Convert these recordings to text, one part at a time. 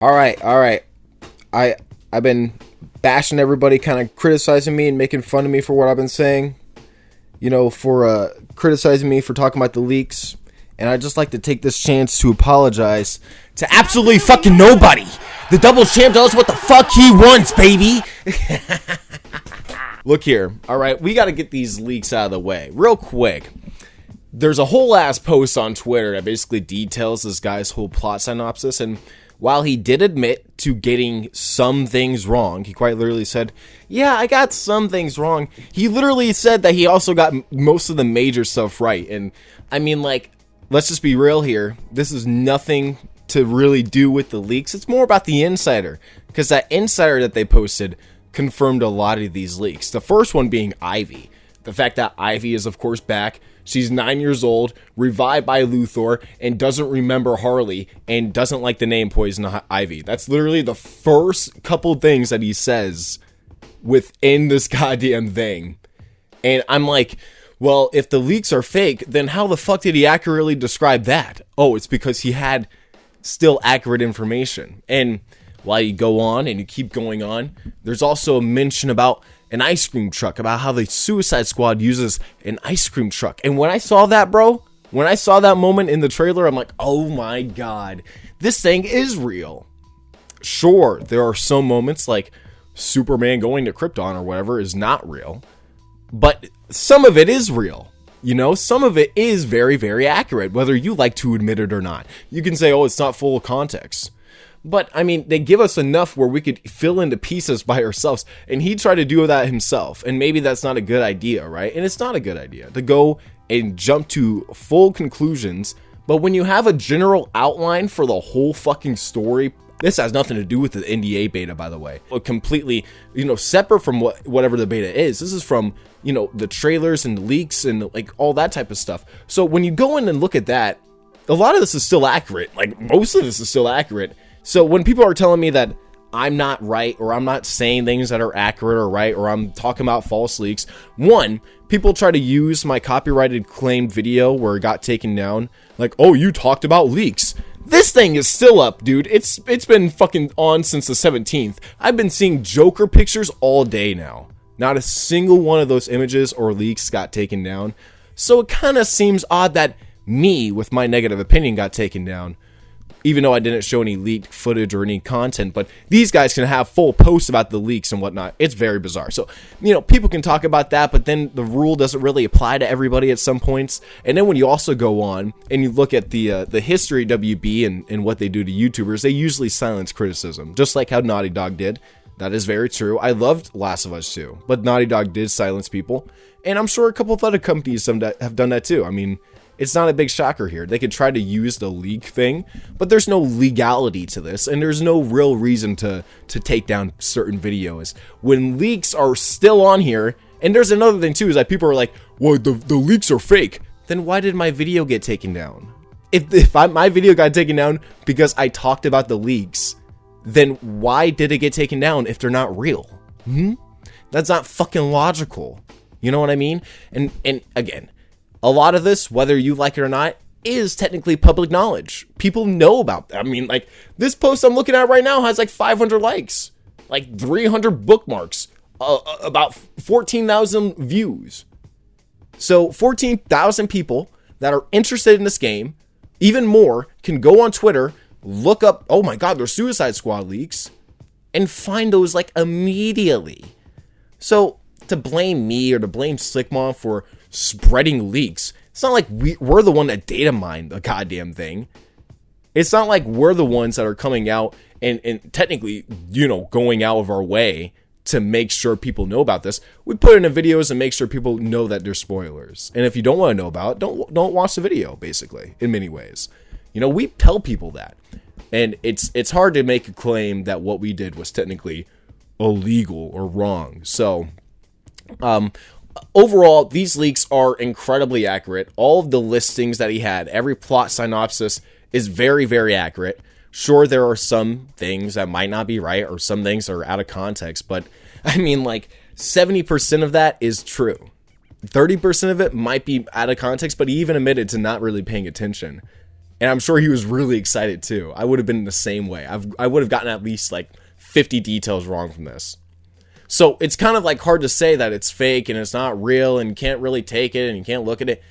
All right. I've been bashing everybody, kind of criticizing me and making fun of me for what I've been saying. For criticizing me for talking about the leaks. And I'd just like to take this chance to apologize to absolutely fucking nobody. The double champ knows what the fuck he wants, baby. Look here. All right, we got to get these leaks out of the way real quick. There's a whole ass post on Twitter that basically details this guy's whole plot synopsis, and while he did admit to getting some things wrong, he quite literally said, yeah, I got some things wrong. He literally said that he also got most of the major stuff right. And I mean, like, let's just be real here. This is nothing to really do with the leaks. It's more about the insider, because that insider that they posted confirmed a lot of these leaks. The first one being Ivy. The fact that Ivy is, of course, back. She's 9 years old, revived by Luthor, and doesn't remember Harley, and doesn't like the name Poison Ivy. That's literally the first couple things that he says within this goddamn thing. And I'm like, well, if the leaks are fake, then how the fuck did he accurately describe that? Oh, it's because he had still accurate information. And while you go on and you keep going on, there's also a mention about an ice cream truck, about how the Suicide Squad uses an ice cream truck. And when I saw that, bro, when I saw that moment in the trailer, I'm like, oh my god, this thing is real. Sure, there are some moments like Superman going to Krypton or whatever is not real, but some of it is real. Some of it is very, very accurate, whether you like to admit it or not. You can say, oh, it's not full of context. But, I mean, they give us enough where we could fill into pieces by ourselves. And he tried to do that himself. And maybe that's not a good idea, right? And it's not a good idea to go and jump to full conclusions. But when you have a general outline for the whole fucking story, this has nothing to do with the NDA beta, by the way. Completely, separate from whatever the beta is. This is from, the trailers and the leaks and, like, all that type of stuff. So when you go in and look at that, a lot of this is still accurate. Like, most of this is still accurate. So when people are telling me that I'm not right, or I'm not saying things that are accurate or right, or I'm talking about false leaks, one, people try to use my copyrighted claimed video where it got taken down, like, oh, you talked about leaks. This thing is still up, dude. It's been fucking on since the 17th. I've been seeing Joker pictures all day now. Not a single one of those images or leaks got taken down. So it kind of seems odd that me, with my negative opinion, got taken down. Even though I didn't show any leaked footage or any content, but these guys can have full posts about the leaks and whatnot. It's very bizarre. So, people can talk about that, but then the rule doesn't really apply to everybody at some points. And then when you also go on and you look at the history of WB and what they do to YouTubers, they usually silence criticism, just like how Naughty Dog did. That is very true. I loved Last of Us 2, but Naughty Dog did silence people. And I'm sure a couple of other companies have done that too. I mean, it's not a big shocker here. They could try to use the leak thing, but there's no legality to this, and there's no real reason to take down certain videos. When leaks are still on here, and there's another thing too, is that people are like, well, the leaks are fake. Then why did my video get taken down? If my video got taken down because I talked about the leaks, then why did it get taken down if they're not real? That's not fucking logical. You know what I mean? And again, a lot of this, whether you like it or not, is technically public knowledge. People know about that. I mean, like, this post I'm looking at right now has like 500 likes, like 300 bookmarks, about 14,000 views. So 14,000 people that are interested in this game, even more, can go on Twitter, look up, oh my god, there's Suicide Squad leaks, and find those like immediately. So to blame me or to blame Slickmon for spreading leaks, it's not like we're the one that data mined the goddamn thing. It's not like we're the ones that are coming out and technically, going out of our way to make sure people know about this. We put in the videos and make sure people know that there's spoilers. And if you don't want to know about it, don't watch the video, basically, in many ways. We tell people that. And it's hard to make a claim that what we did was technically illegal or wrong. So, overall, these leaks are incredibly accurate. All of the listings that he had, every plot synopsis is very, very accurate. Sure, there are some things that might not be right or some things are out of context, but I mean, like, 70% of that is true. 30% of it might be out of context, but he even admitted to not really paying attention. And I'm sure he was really excited too. I would have been the same way. I would have gotten at least like 50 details wrong from this. So it's kind of like hard to say that it's fake and it's not real and you can't really take it and you can't look at it.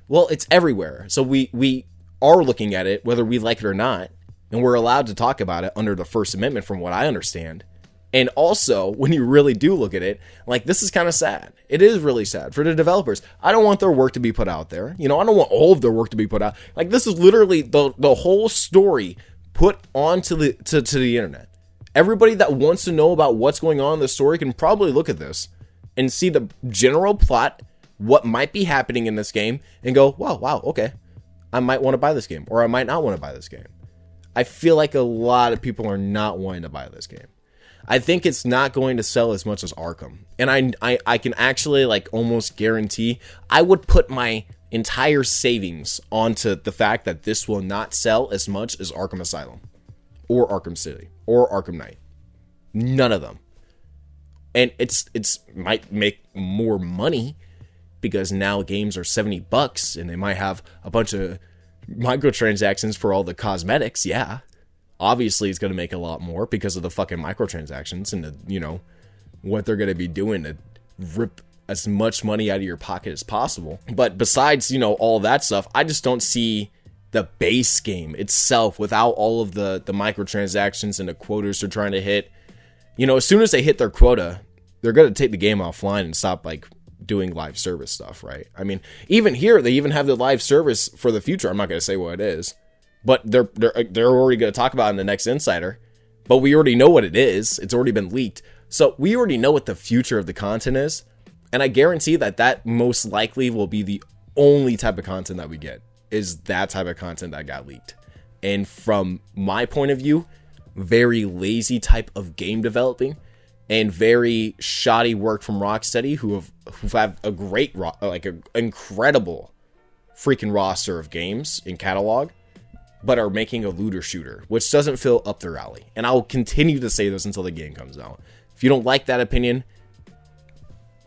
Well, it's everywhere. So we are looking at it whether we like it or not. And we're allowed to talk about it under the First Amendment from what I understand. And also, when you really do look at it, like, this is kind of sad. It is really sad for the developers. I don't want their work to be put out there. You know, I don't want all of their work to be put out. Like, this is literally the whole story put onto to the internet. Everybody that wants to know about what's going on in the story can probably look at this and see the general plot, what might be happening in this game, and go, wow, okay. I might want to buy this game, or I might not want to buy this game. I feel like a lot of people are not wanting to buy this game. I think it's not going to sell as much as Arkham. And I can actually like almost guarantee I would put my entire savings onto the fact that this will not sell as much as Arkham Asylum or Arkham City or Arkham Knight. None of them. And it's might make more money because now games are $70 and they might have a bunch of microtransactions for all the cosmetics. Yeah. Obviously, it's going to make a lot more because of the fucking microtransactions and the, you know, what they're going to be doing to rip as much money out of your pocket as possible. But besides, you know, all that stuff, I just don't see the base game itself without all of the microtransactions and the quotas they're trying to hit. You know, as soon as they hit their quota, they're going to take the game offline and stop, like, doing live service stuff, right? I mean, even here, they even have the live service for the future. I'm not going to say what it is. But they're already going to talk about it in the next Insider. But we already know what it is. It's already been leaked. So we already know what the future of the content is. And I guarantee that most likely will be the only type of content that we get. Is that type of content that got leaked. And from my point of view, very lazy type of game developing. And very shoddy work from Rocksteady, who have a great, like an incredible freaking roster of games in catalog, but are making a looter shooter, which doesn't feel up their alley. And I'll continue to say this until the game comes out. If you don't like that opinion,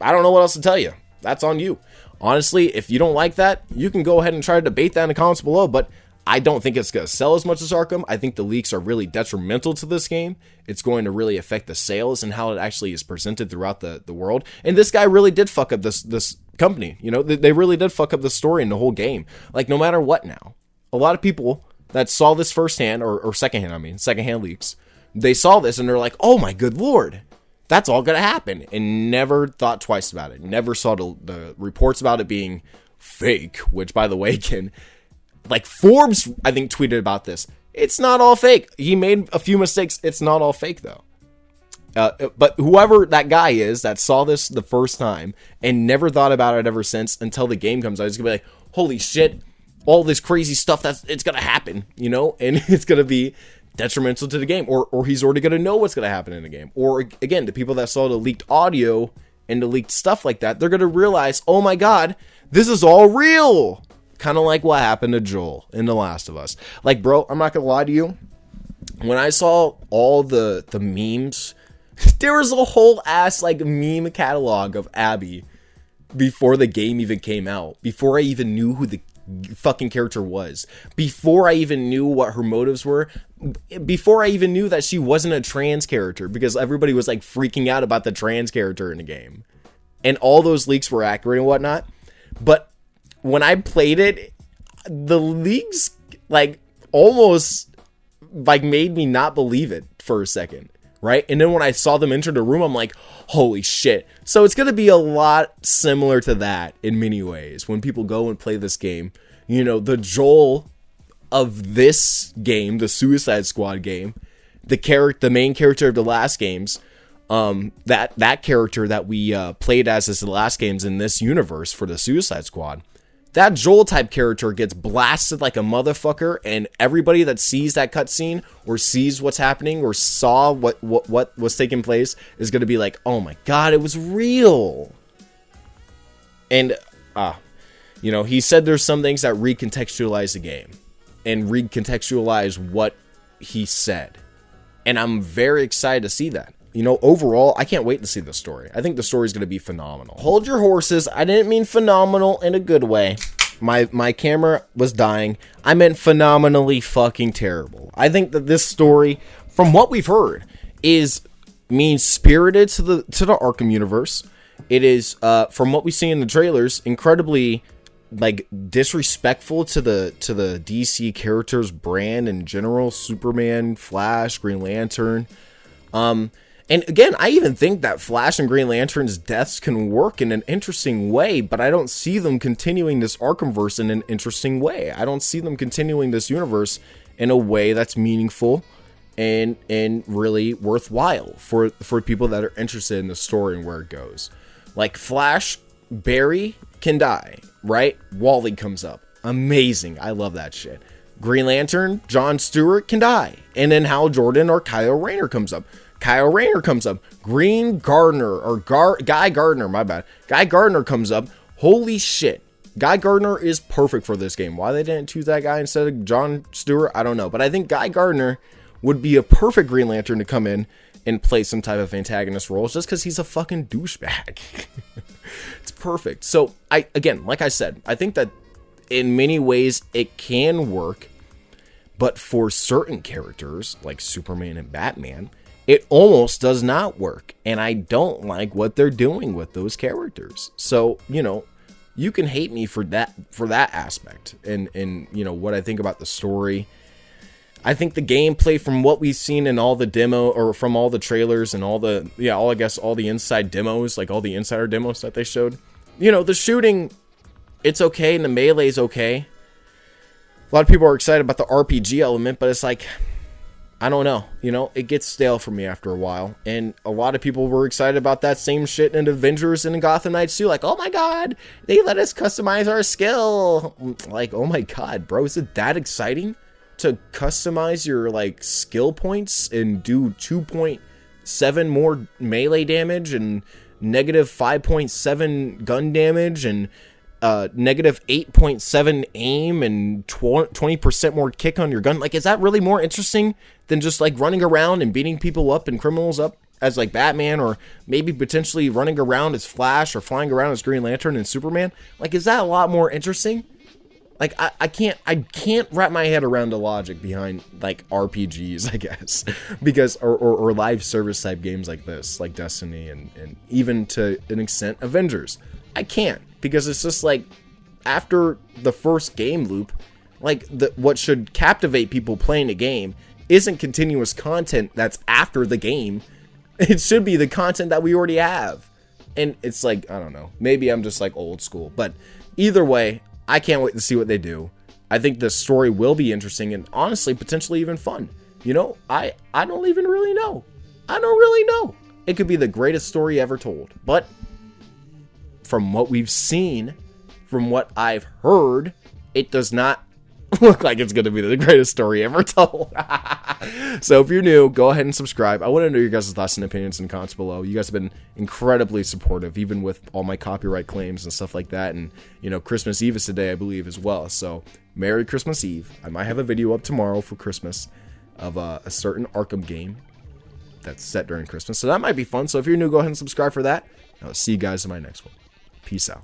I don't know what else to tell you. That's on you. Honestly, if you don't like that, you can go ahead and try to debate that in the comments below, but I don't think it's going to sell as much as Arkham. I think the leaks are really detrimental to this game. It's going to really affect the sales and how it actually is presented throughout the world. And this guy really did fuck up this company. You know, they really did fuck up the story and the whole game. Like, no matter what now, a lot of people that saw this firsthand, or secondhand leaks, they saw this and they're like, oh my good lord, that's all gonna happen, and never thought twice about it. Never saw the reports about it being fake, which, by the way, like Forbes, I think, tweeted about this. It's not all fake. He made a few mistakes. It's not all fake, though. But whoever that guy is that saw this the first time and never thought about it ever since until the game comes out, he's gonna be like, holy shit, all this crazy stuff it's gonna happen, you know, and it's gonna be detrimental to the game, or he's already gonna know what's gonna happen in the game. Or again, the people that saw the leaked audio and the leaked stuff like that, they're gonna realize, oh my god, this is all real. Kind of like what happened to Joel in The Last of Us. Like, bro, I'm not gonna lie to you. When I saw all the memes, there was a whole ass like meme catalog of Abby before the game even came out. Before I even knew who the fucking character was, before I even knew what her motives were, before I even knew that she wasn't a trans character, because everybody was like freaking out about the trans character in the game, and all those leaks were accurate and whatnot. But when I played it, the leaks like almost like made me not believe it for a second, right? And then when I saw them enter the room, I'm like, holy shit. So it's going to be a lot similar to that in many ways. When people go and play this game, you know, the Joel of this game, the Suicide Squad game, the main character of the last games, that character that we played as the last games in this universe for the Suicide Squad, that Joel type character gets blasted like a motherfucker, and everybody that sees that cutscene or sees what's happening or saw what was taking place is going to be like, oh my god, it was real. And you know, he said there's some things that recontextualize the game and recontextualize what he said, and I'm very excited to see that. You know, overall, I can't wait to see the story. I think the story is going to be phenomenal. Hold your horses. I didn't mean phenomenal in a good way. My camera was dying. I meant phenomenally fucking terrible. I think that this story, from what we've heard, is mean-spirited to the Arkham universe. It is, from what we see in the trailers, incredibly like disrespectful to the DC characters brand in general. Superman, Flash, Green Lantern. And again, I even think that Flash and Green Lantern's deaths can work in an interesting way, but I don't see them continuing this Arkhamverse in an interesting way. I don't see them continuing this universe in a way that's meaningful and really worthwhile for people that are interested in the story and where it goes. Like Flash, Barry can die, right? Wally comes up. Amazing. I love that shit. Green Lantern, John Stewart can die. And then Hal Jordan or Kyle Rayner comes up. Kyle Rayner comes up. Green Gardner or Guy Gardner, my bad. Guy Gardner comes up. Holy shit. Guy Gardner is perfect for this game. Why they didn't choose that guy instead of John Stewart, I don't know. But I think Guy Gardner would be a perfect Green Lantern to come in and play some type of antagonist role just because he's a fucking douchebag. It's perfect. So, again, like I said, I think that in many ways it can work. But for certain characters, like Superman and Batman, it almost does not work, and I don't like what they're doing with those characters. So, you know, you can hate me for that aspect, and you know what I think about the story. I think the gameplay, from what we've seen in all the demo, or from all the trailers and all the inside demos, like all the insider demos that they showed, you know, the shooting, it's okay, and the melee's okay. A lot of people are excited about the RPG element, but it's like, I don't know, you know, it gets stale for me after a while, and a lot of people were excited about that same shit in Avengers and in Gotham Knights too, like, oh my god, they let us customize our skill. Like, oh my god, bro, is it that exciting to customize your, like, skill points and do 2.7 more melee damage and negative 5.7 gun damage and negative 8.7 aim and 20% more kick on your gun? Like, is that really more interesting than just like running around and beating people up and criminals up as like Batman, or maybe potentially running around as Flash or flying around as Green Lantern and Superman? Like, is that a lot more interesting? Like, I can't wrap my head around the logic behind like RPGs, I guess, because or live service type games like this, like Destiny and even to an extent Avengers. I can't, because it's just like, after the first game loop, like what should captivate people playing a game isn't continuous content that's after the game. It should be the content that we already have. And it's like, I don't know, maybe I'm just like old school, but either way, I can't wait to see what they do. I think the story will be interesting and honestly potentially even fun. You know, I don't even really know. I don't really know. It could be the greatest story ever told, but from what we've seen, from what I've heard, it does not look like it's going to be the greatest story ever told. So if you're new, go ahead and subscribe. I want to know your guys' thoughts and opinions in the comments below. You guys have been incredibly supportive, even with all my copyright claims and stuff like that. And, you know, Christmas Eve is today, I believe, as well. So Merry Christmas Eve. I might have a video up tomorrow for Christmas of a certain Arkham game that's set during Christmas. So that might be fun. So if you're new, go ahead and subscribe for that. I'll see you guys in my next one. Peace out.